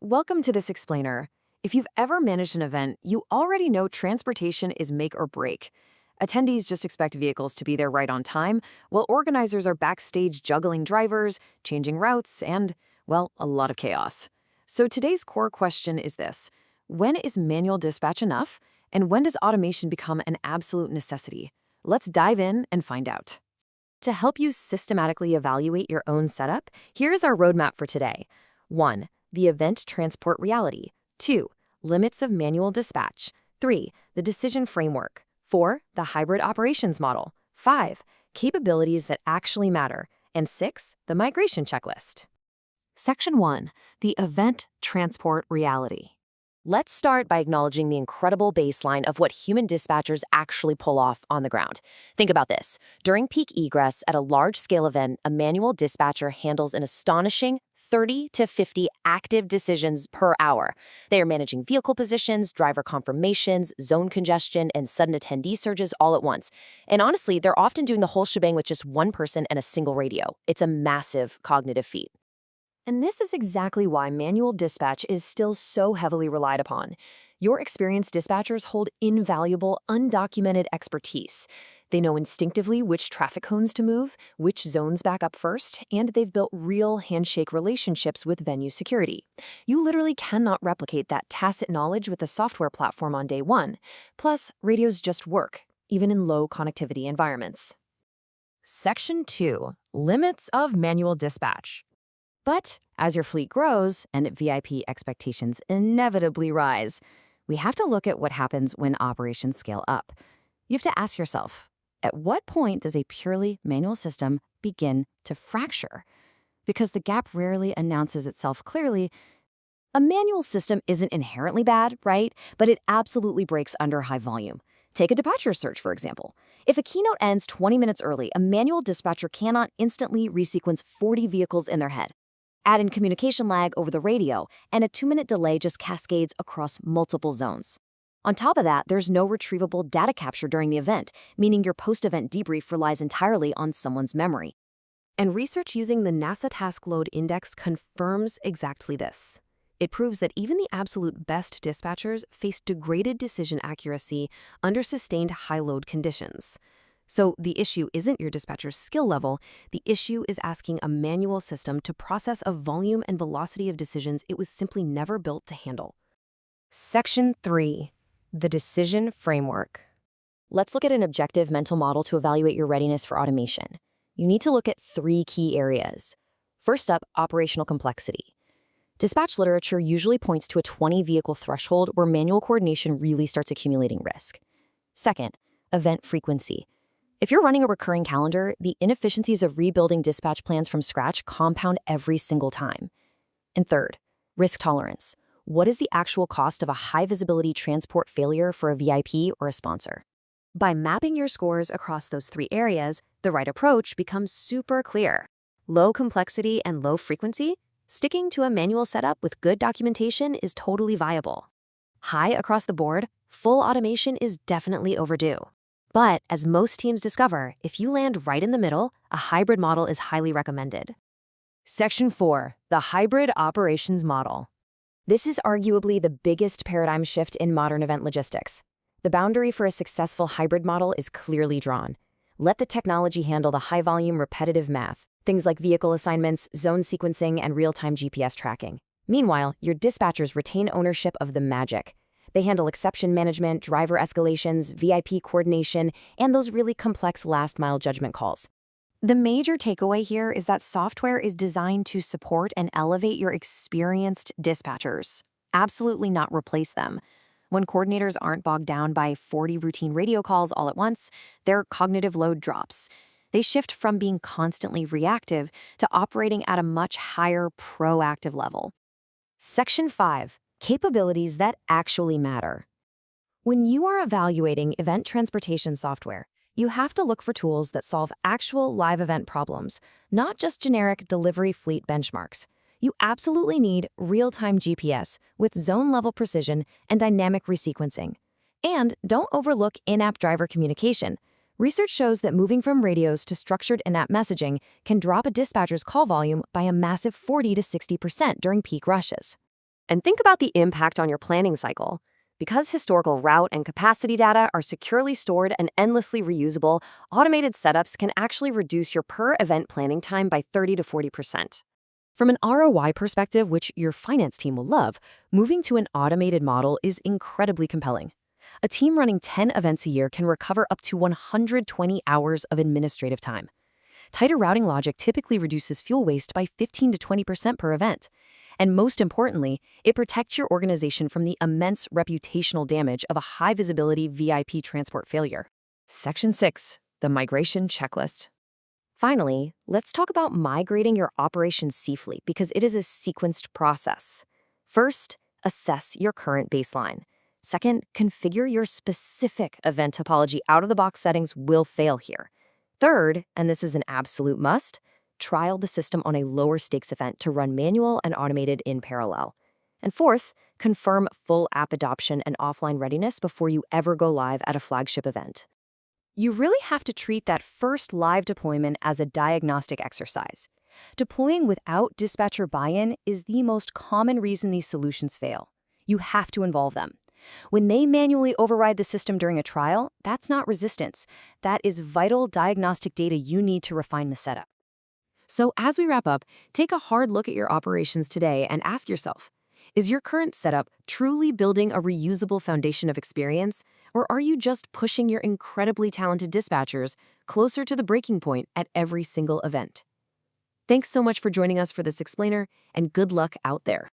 Welcome to this explainer. If you've ever managed an event, you already know transportation is make or break. Attendees just expect vehicles to be there right on time, while organizers are backstage juggling drivers, changing routes, and, well, a lot of chaos. So today's core question is this: when is manual dispatch enough, and when does automation become an absolute necessity? Let's dive in and find out. To help you systematically evaluate your own setup, here's our roadmap for today. 1. The event transport reality. 2. Limits of manual dispatch. 3. The decision framework. 4. The hybrid operations model. 5. Capabilities that actually matter. And 6. The migration checklist. Section 1. The event transport reality. Let's start by acknowledging the incredible baseline of what human dispatchers actually pull off on the ground. Think about this. During peak egress at a large-scale event, a manual dispatcher handles an astonishing 30 to 50 active decisions per hour. They are managing vehicle positions, driver confirmations, zone congestion, and sudden attendee surges all at once. And honestly, they're often doing the whole shebang with just one person and a single radio. It's a massive cognitive feat. And this is exactly why manual dispatch is still so heavily relied upon. Your experienced dispatchers hold invaluable, undocumented expertise. They know instinctively which traffic cones to move, which zones back up first, and they've built real handshake relationships with venue security. You literally cannot replicate that tacit knowledge with a software platform on day one. Plus, radios just work, even in low connectivity environments. Section 2. Limits of manual dispatch. But as your fleet grows and VIP expectations inevitably rise, we have to look at what happens when operations scale up. You have to ask yourself, at what point does a purely manual system begin to fracture? Because the gap rarely announces itself clearly. A manual system isn't inherently bad, right? But it absolutely breaks under high volume. Take a departure search, for example. If a keynote ends 20 minutes early, a manual dispatcher cannot instantly resequence 40 vehicles in their head. Add in communication lag over the radio, and a 2-minute delay just cascades across multiple zones. On top of that, there's no retrievable data capture during the event, meaning your post-event debrief relies entirely on someone's memory. And research using the NASA Task Load Index confirms exactly this. It proves that even the absolute best dispatchers face degraded decision accuracy under sustained high-load conditions. So the issue isn't your dispatcher's skill level, the issue is asking a manual system to process a volume and velocity of decisions it was simply never built to handle. Section 3. The decision framework. Let's look at an objective mental model to evaluate your readiness for automation. You need to look at 3 key areas. First up, operational complexity. Dispatch literature usually points to a 20-vehicle threshold where manual coordination really starts accumulating risk. Second, event frequency. If you're running a recurring calendar, the inefficiencies of rebuilding dispatch plans from scratch compound every single time. And third, risk tolerance. What is the actual cost of a high-visibility transport failure for a VIP or a sponsor? By mapping your scores across those 3 areas, the right approach becomes super clear. Low complexity and low frequency? Sticking to a manual setup with good documentation is totally viable. High across the board? Full automation is definitely overdue. But as most teams discover, if you land right in the middle, a hybrid model is highly recommended. Section 4. The hybrid operations model. This is arguably the biggest paradigm shift in modern event logistics. The boundary for a successful hybrid model is clearly drawn. Let the technology handle the high-volume, repetitive math, things like vehicle assignments, zone sequencing, and real-time GPS tracking. Meanwhile, your dispatchers retain ownership of the magic. They handle exception management, driver escalations, VIP coordination, and those really complex last-mile judgment calls. The major takeaway here is that software is designed to support and elevate your experienced dispatchers, absolutely not replace them. When coordinators aren't bogged down by 40 routine radio calls all at once, their cognitive load drops. They shift from being constantly reactive to operating at a much higher proactive level. Section 5. Capabilities that actually matter. When you are evaluating event transportation software, you have to look for tools that solve actual live event problems, not just generic delivery fleet benchmarks. You absolutely need real-time GPS with zone-level precision and dynamic resequencing. And don't overlook in-app driver communication. Research shows that moving from radios to structured in-app messaging can drop a dispatcher's call volume by a massive 40 to 60% during peak rushes. And think about the impact on your planning cycle. Because historical route and capacity data are securely stored and endlessly reusable, automated setups can actually reduce your per-event planning time by 30 to 40%. From an ROI perspective, which your finance team will love, moving to an automated model is incredibly compelling. A team running 10 events a year can recover up to 120 hours of administrative time. Tighter routing logic typically reduces fuel waste by 15 to 20% per event. And most importantly, it protects your organization from the immense reputational damage of a high-visibility VIP transport failure. Section 6, the migration checklist. Finally, let's talk about migrating your operation safely because it is a sequenced process. First, assess your current baseline. Second, configure your specific event topology. Out-of-the-box settings will fail here. Third, and this is an absolute must, trial the system on a lower stakes event to run manual and automated in parallel. And fourth, confirm full app adoption and offline readiness before you ever go live at a flagship event. You really have to treat that first live deployment as a diagnostic exercise. Deploying without dispatcher buy-in is the most common reason these solutions fail. You have to involve them. When they manually override the system during a trial, that's not resistance. That is vital diagnostic data you need to refine the setup. So as we wrap up, take a hard look at your operations today and ask yourself, is your current setup truly building a reusable foundation of experience, or are you just pushing your incredibly talented dispatchers closer to the breaking point at every single event? Thanks so much for joining us for this explainer, and good luck out there.